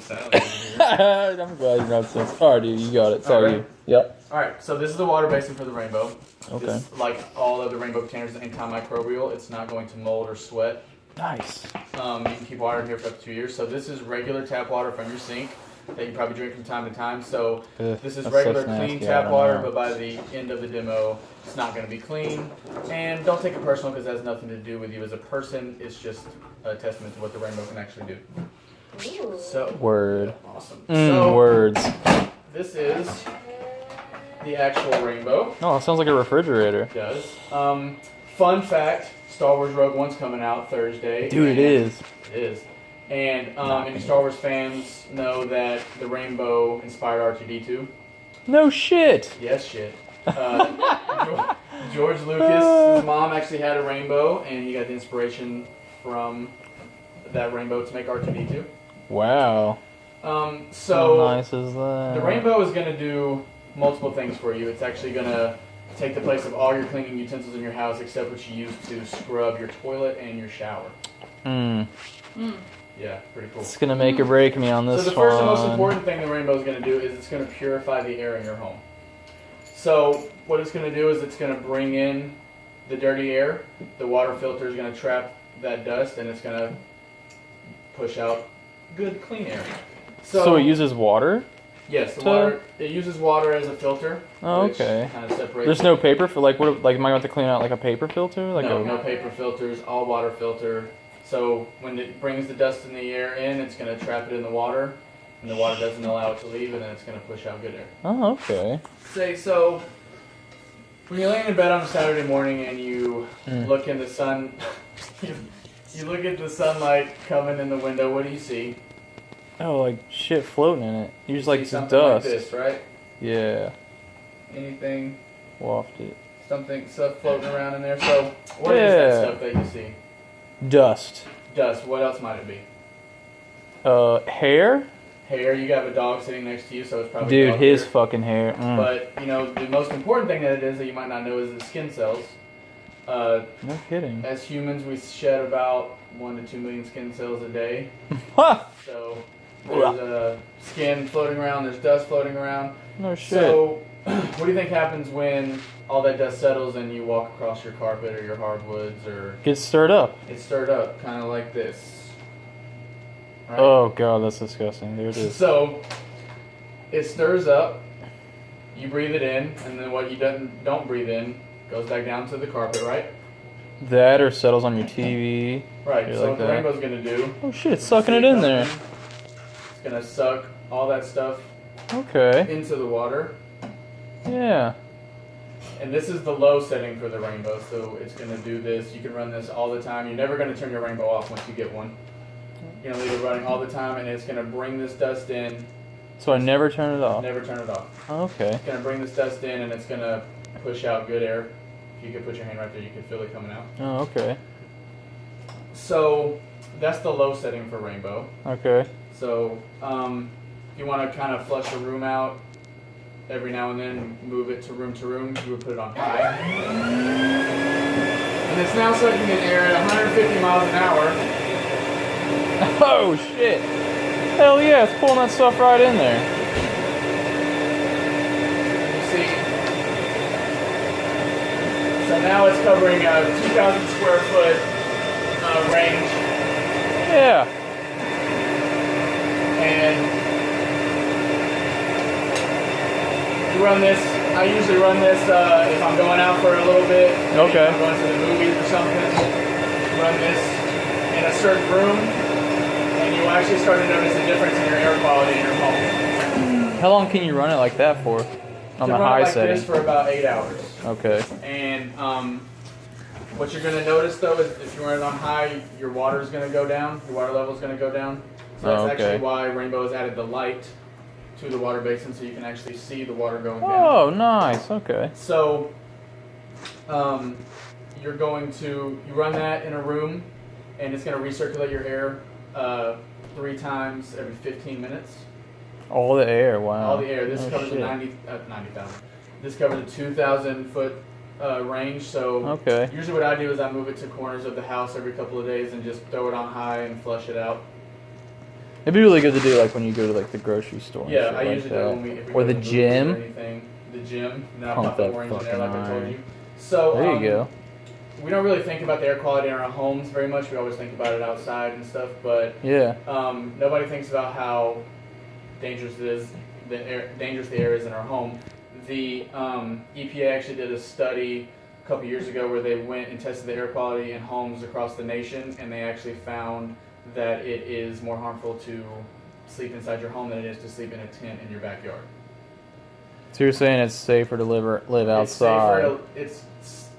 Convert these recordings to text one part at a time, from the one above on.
salad over here. I'm glad you're not sense. Alright, dude, you got it. Sorry, you. Yep. Alright, so this is the water basin for the rainbow. Okay. This, like all of the rainbow containers, antimicrobial. It's not going to mold or sweat. Nice. You can keep water in here for up to 2 years. So this is regular tap water from your sink that you probably drink from time to time. So this is regular clean tap water, but by the end of the demo, it's not going to be clean. And don't take it personal because it has nothing to do with you as a person. It's just a testament to what the rainbow can actually do. Ooh. So Word. awesome. So, words. This is the actual rainbow. Oh, it sounds like a refrigerator. It does. Fun fact: Star Wars Rogue One's coming out Thursday. Dude, it is. It is. And any Star Wars fans know that the rainbow inspired R2-D2. No shit. Yes, shit. George Lucas' mom actually had a rainbow, and he got the inspiration from that rainbow to make R2-D2. Wow. So how nice is that? the rainbow is going to do multiple things for you. It's actually going to take the place of all your cleaning utensils in your house except what you use to scrub your toilet and your shower. Yeah, pretty cool. It's gonna make or break me on this. So the first and most important thing the rainbow is going to do is it's going to purify the air in your home. So what it's going to do is it's going to bring in the dirty air. The water filter is going to trap that dust, and it's going to push out good, clean air. So it uses water? Yes, the water. It uses water as a filter. Oh, okay. Kind of separates. There's no paper for like what? Like, am I going to clean out like a paper filter? Like no paper filters. All water filter. So when it brings the dust in the air in, it's going to trap it in the water, and the water doesn't allow it to leave, and then it's going to push out good air. Oh, okay. So when you're laying in bed on a Saturday morning and you look in the sun, you look at the sunlight coming in the window. What do you see? Oh, like shit floating in it. You just like some something dust. like this, right? Yeah. Anything? Wafted. Stuff floating around in there. So what is that stuff that you see? Dust. Dust. What else might it be? Hair? Hair. You have a dog sitting next to you, so it's probably Dude, dog his hair. fucking hair. But you know, the most important thing that it is that you might not know is the skin cells. No kidding. As humans, we shed about 1 to 2 million skin cells a day. Ha! So there's skin floating around. There's dust floating around. No shit. So what do you think happens when all that dust settles and you walk across your carpet or your hardwoods or Gets stirred up. it's stirred up, kind of like this. Right? Oh god, that's disgusting. There it is. So it stirs up. You breathe it in, and then what you don't breathe in goes back down to the carpet, right? That or settles on your TV. Right. Shit So like what the that. rainbow's gonna do? Oh shit, it's sucking it in there. It's gonna suck all that stuff Okay. into the water. Yeah. And this is the low setting for the rainbow, so it's going to do this. You can run this all the time. You're never going to turn your rainbow off once you get one. You're going to leave it running all the time, and it's going to bring this dust in. So I never turn it off. Never turn it off. Okay. It's going to bring this dust in, and it's going to push out good air. If you could put your hand right there, you can feel it coming out. Oh, okay. So that's the low setting for rainbow. Okay. So if you want to kind of flush a room out, every now and then move it to room, you would put it on high. And it's now sucking in air at 150 miles an hour. Oh shit! Hell yeah, it's pulling that stuff right in there. You see? So now it's covering a 2,000 square foot range. Yeah. And you run this, I usually run this if I'm going out for a little bit. Okay. If I'm going to the movies or something. Run this in a certain room, and you actually start to notice a difference in your air quality in your home. How long can you run it like that for? On the run high it like setting. this for about 8 hours. Okay. And what you're going to notice though is if you run it on high, your water is going to go down. Your water level is going to go down. So that's actually why Rainbow has added the light to the water basin, so you can actually see the water going down. Oh, nice. Okay. So you're going to run that in a room, and it's going to recirculate your air 3 times every 15 minutes. All the air. Wow. All the air. This covers a 90,000. This covers a 2,000 foot range. So usually what I do is I move it to corners of the house every couple of days and just throw it on high and flush it out. It'd be really good to do like when you go to like the grocery store. Yeah, and I shit usually like do that. when if we or go the to movies gym. Or anything. The gym. Now Pump pop the that orange in there, fucking like I told iron. you. So There you go. We don't really think about the air quality in our homes very much. We always think about it outside and stuff, but Yeah. nobody thinks about how dangerous it is, dangerous the air is in our home. The EPA actually did a study a couple years ago where they went and tested the air quality in homes across the nation, and they actually found that it is more harmful to sleep inside your home than it is to sleep in a tent in your backyard. So you're saying it's safer to live outside? It's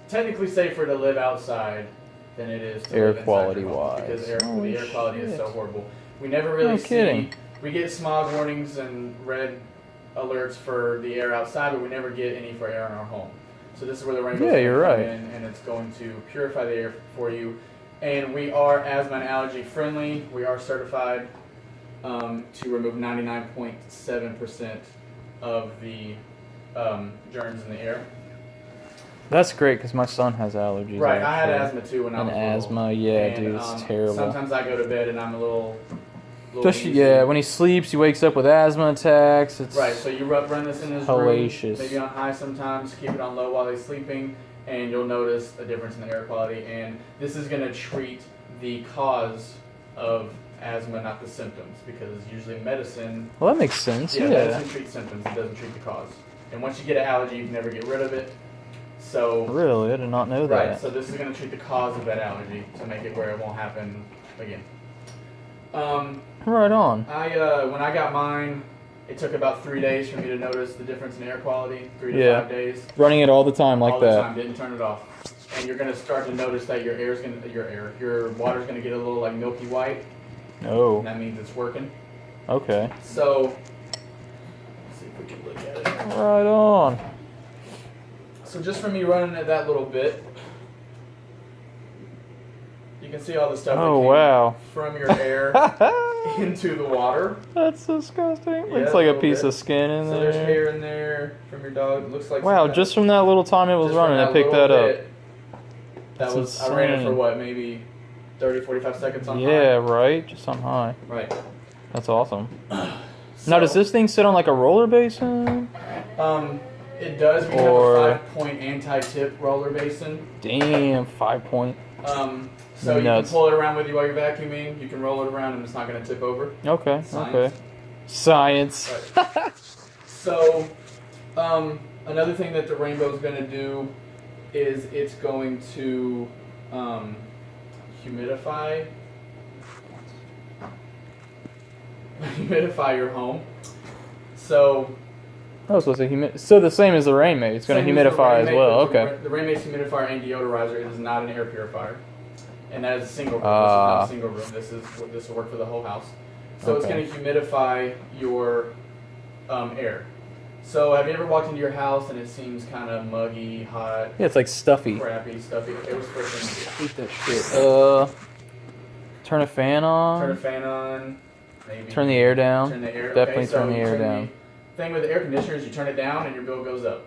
technically safer to live outside than it is to air live inside quality your home wise. because the air quality is so shit. horrible. We never really No see. kidding. We get smog warnings and red alerts for the air outside, but we never get any for air in our home. So this is where the rainbow you're come right. in, and it's going to purify the air for you. And we are asthma and allergy friendly. We are certified to remove 99.7% of the germs in the air. That's great because my son has allergies. Right, I had actually. asthma too when I was little. asthma, yeah, And, dude, it's terrible. Sometimes I go to bed and I'm a little Especially, wheezy. yeah, when he sleeps, he wakes up with asthma attacks. It's Right, so you run this in his hellacious. room, maybe on high sometimes, keep it on low while he's sleeping, and you'll notice a difference in the air quality. And this is going to treat the cause of asthma, not the symptoms, because usually medicine, Well, that makes sense. Yeah. medicine treats symptoms, it doesn't treat the cause. And once you get an allergy, you can never get rid of it. So Really, I did not know that. right, so this is going to treat the cause of that allergy to make it where it won't happen again. Right on. When I got mine, it took about 3 days for me to notice the difference in air quality. 3 to Yeah. 5 days. Running it all the time like all that. the time, didn't turn it off. And you're gonna start to notice that your water's gonna get a little like milky white. And Oh, that means it's working. okay. So, let's see if we can look at it. Right on. So just from me running it that little bit, you can see all the stuff Oh, that came wow. from your air into the water. That's disgusting. Yeah, Looks like a little piece bit. of skin in So there's there. hair in there from your dog. It looks like Wow, some just from that little time it was just running, from I picked that little up. bit, That's I ran it for insane. what, maybe 30, 45 seconds on Yeah, right? Just on high. high? Right. That's awesome. So, Now, does this thing sit on like a roller basin? It does. We Or- have a 5-point anti-tip roller basin. Damn, 5 point. So you can Nuts. pull it around with you while you're vacuuming. You can roll it around and it's not going to tip over. Okay, Science. okay. Science. Right. So, another thing that the rainbow is going to do is it's going to humidify your home. So I was supposed to so the same as the rain mate. It's going to same as the humidify as Rainmate, well. but Okay. The Rainmate's humidifier and deodorizer. It is not an air purifier, and that is a single room. Ah. This is not a single room. This will work for the whole house. So it's Okay. going to humidify your air. So have you ever walked into your house and it seems kind of muggy, hot, Yeah, it's like stuffy. crappy, stuffy? It was first thing. Eat that shit. Turn a fan on. Turn a fan on. Maybe Turn the air down. Turn the air. Definitely okay, so turn the you air down. The thing with the air conditioner is you turn it down and your bill goes up.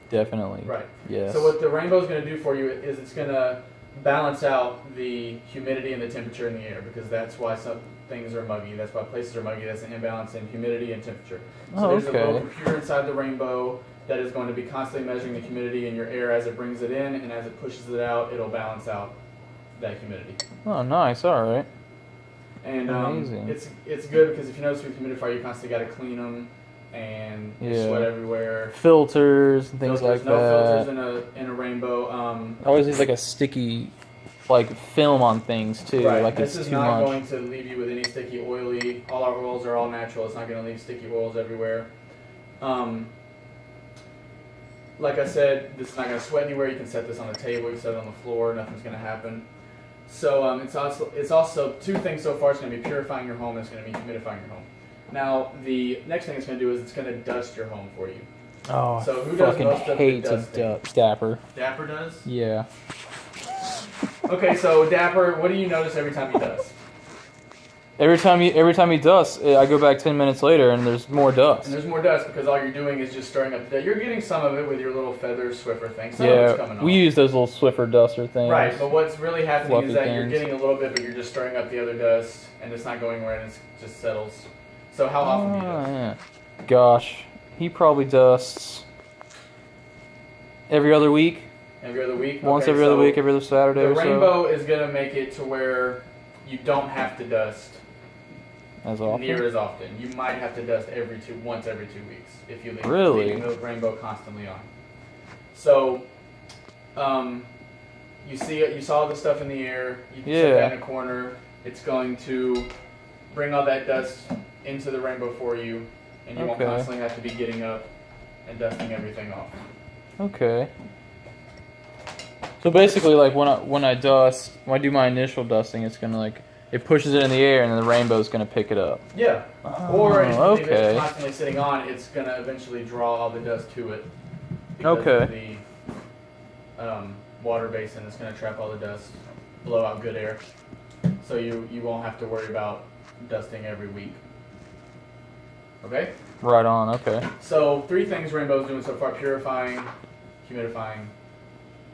Definitely. Right. Yes. So what the rainbow is going to do for you is it's going to balance out the humidity and the temperature in the air, because that's why some things are muggy. That's why places are muggy. That's an imbalance in humidity and temperature. So there's a little computer inside the rainbow that is going to be constantly measuring the humidity in your air as it brings it in, and as it pushes it out, it'll balance out that humidity. Oh, nice. All right. And Amazing. it's good because if you notice with humidifier, you constantly got to clean them, and you Yeah. sweat everywhere. Filters and things Filters, like no that. filters in a rainbow. I always use like a sticky, like film on things too. Right. Like This it's is too not much. going to leave you with any sticky, oily. All our oils are all natural. It's not going to leave sticky oils everywhere. Like I said, this is not going to sweat anywhere. You can set this on the table. You can set it on the floor. Nothing's going to happen. So it's also two things so far. It's going to be purifying your home. And it's going to be humidifying your home. Now the next thing it's going to do is it's going to dust your home for you. Oh, So who I does fucking most of the hate dusting? Dapper. Dapper does. Yeah. Okay, so Dapper, what do you notice every time he does? Every time he dusts, I go back 10 minutes later and there's more dust. And there's more dust because all you're doing is just stirring up the dust. You're getting some of it with your little feather Swiffer thing. Some of it's coming off. We use those little Swiffer duster things. Right, but what's really happening is that things. you're getting a little bit, but you're just stirring up the other dust, and it's not going anywhere, and it just settles. So how often do you dust? Yeah. Gosh, he probably dusts every other week. Every other week? Once every other week, every other Saturday or so. The rainbow is going to make it to where you don't have to dust as often. Near as often. You might have to dust once every 2 weeks if you leave the rainbow constantly on. So, you saw the stuff in the air. You set that in a corner. It's going to bring all that dust into the rainbow for you, and you won't constantly have to be getting up and dusting everything off. Okay. So basically, like when I dust, when I do my initial dusting, it's gonna it pushes it in the air, and then the rainbow's gonna pick it up. Yeah. Or if you leave it constantly sitting on, it's gonna eventually draw all the dust to it. Because of the water basin, it's gonna trap all the dust, blow out good air, so you won't have to worry about dusting every week. Okay. Right on. Okay. So 3 things Rainbow's doing so far: purifying, humidifying,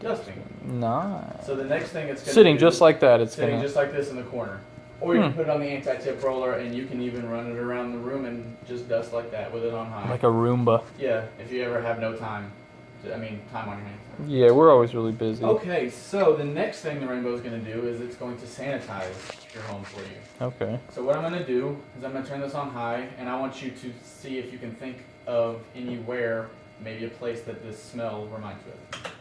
dusting. Nice. So the next thing it's going to sitting just like that. It's sitting just like this in the corner. Or you can put it on the anti-tip roller, and you can even run it around the room and just dust like that with it on high. Like a Roomba. Yeah, if you ever have no time. Time on your hands. Yeah, we're always really busy. Okay, so the next thing the Rainbow is going to do is it's going to sanitize your home for you. Okay. So what I'm going to do is I'm going to turn this on high, and I want you to see if you can think of anywhere, maybe a place that this smell reminds you of.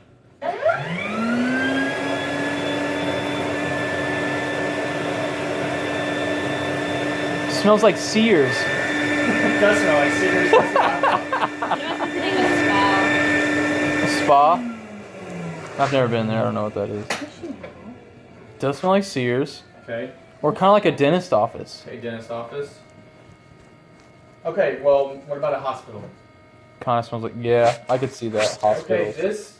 Smells like Sears. It does smell like Sears. You know, it's sitting in a spa. A spa? I've never been there. I don't know what that is. It does smell like Sears. Okay. Or kind of like a dentist office. Okay, dentist office. Okay, well, what about a hospital? Kind of smells like, yeah, I could see that. Hospital. Okay, this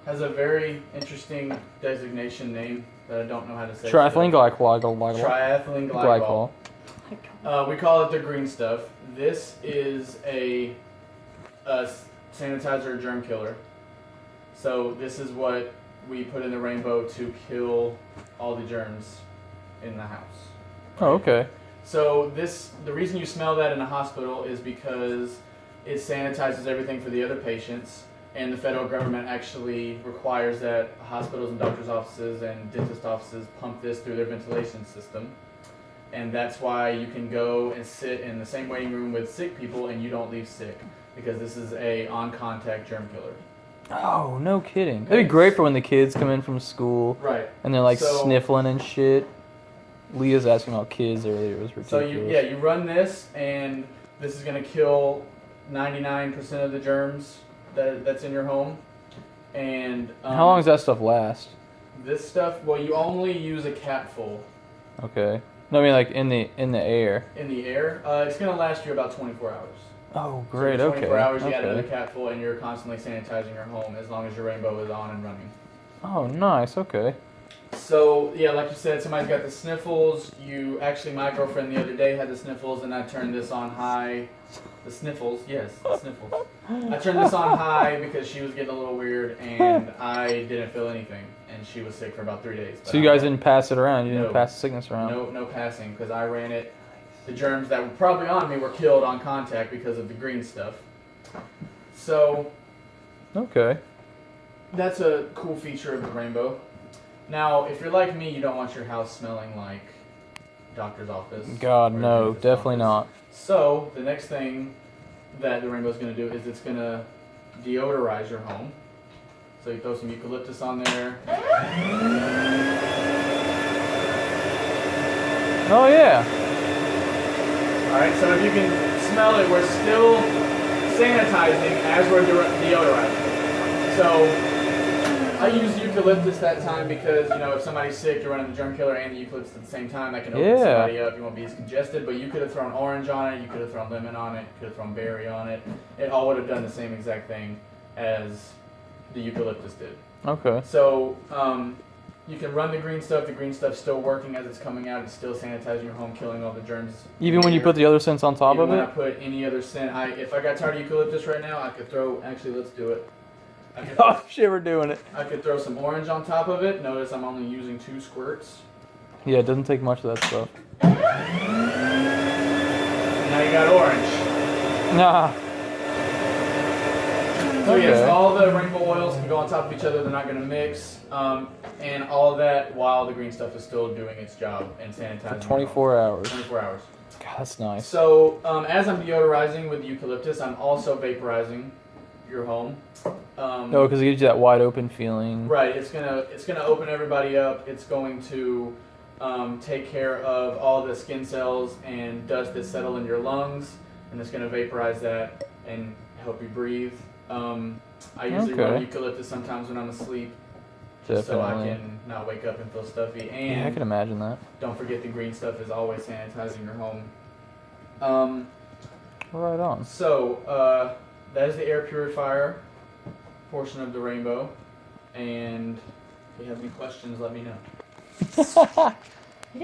has a very interesting designation name that I don't know how to say. Triethylene glycol. Triethylene glycol. We call it the green stuff. This is a sanitizer germ killer. So this is what we put in the Rainbow to kill all the germs in the house. Oh, okay. So the reason you smell that in a hospital is because it sanitizes everything for the other patients, and the federal government actually requires that hospitals and doctors' offices and dentist offices pump this through their ventilation system. And that's why you can go and sit in the same waiting room with sick people and you don't leave sick, because this is a on-contact germ killer. Oh, no kidding. That'd be great for when the kids come in from school. Right. And they're sniffling and shit. Leah's asking about kids earlier. It was ridiculous. So you run this, and this is going to kill 99% of the germs that's in your home. And how long does that stuff last? This stuff, well, you only use a capful. Okay. No, I mean like in the air. In the air, it's going to last you about 24 hours. Oh, great. So 24 hours, you okay. add another capful, and you're constantly sanitizing your home as long as your Rainbow is on and running. Oh, nice. Okay. So, yeah, like you said, somebody's got the sniffles. My girlfriend the other day had the sniffles, and I turned this on high. The sniffles, yes, the sniffles. I turned this on high because she was getting a little weird, and I didn't feel anything, and she was sick for about 3 days. So you guys didn't pass it around? You didn't pass the sickness around? No passing, because I ran it. The germs that were probably on me were killed on contact because of the green stuff. So, okay. That's a cool feature of the Rainbow. Now, if you're like me, you don't want your house smelling like doctor's office. God, no, definitely not. So, the next thing that the Rainbow is going to do is it's going to deodorize your home. So you throw some eucalyptus on there. Oh, yeah. Alright, so if you can smell it, we're still sanitizing as we're deodorizing. So, I use eucalyptus that time because, if somebody's sick, you're running the germ killer and the eucalyptus at the same time. That can open somebody up. You won't be as congested. But you could have thrown orange on it. You could have thrown lemon on it. You could have thrown berry on it. It all would have done the same exact thing as the eucalyptus did. Okay. So, You can run the green stuff. The green stuff's still working as it's coming out. It's still sanitizing your home, killing all the germs. Even when you put the other scents on top Even of when it? I put any other scent, if I got tired of eucalyptus right now, I could throw. Actually, let's do it. Oh shit, we're doing it. I could throw some orange on top of it. Notice I'm only using 2 squirts. Yeah, it doesn't take much of that stuff. Now you got orange. Nah. So Okay. yes, all the rainbow oils can go on top of each other. They're not going to mix. And all of that while the green stuff is still doing its job and sanitizing. For 24 hours. 24 hours. God, that's nice. So as I'm deodorizing with eucalyptus, I'm also vaporizing your home. No, because it gives you that wide open feeling. Right. It's gonna open everybody up. It's going to take care of all the skin cells and dust that settle in your lungs, and it's gonna vaporize that and help you breathe. I usually run eucalyptus sometimes when I'm asleep, just so I can not wake up and feel stuffy. And yeah, I can imagine that. don't forget the green stuff is always sanitizing your home. Right on. So that is the air purifier portion of the rainbow. And if you have any questions, let me know.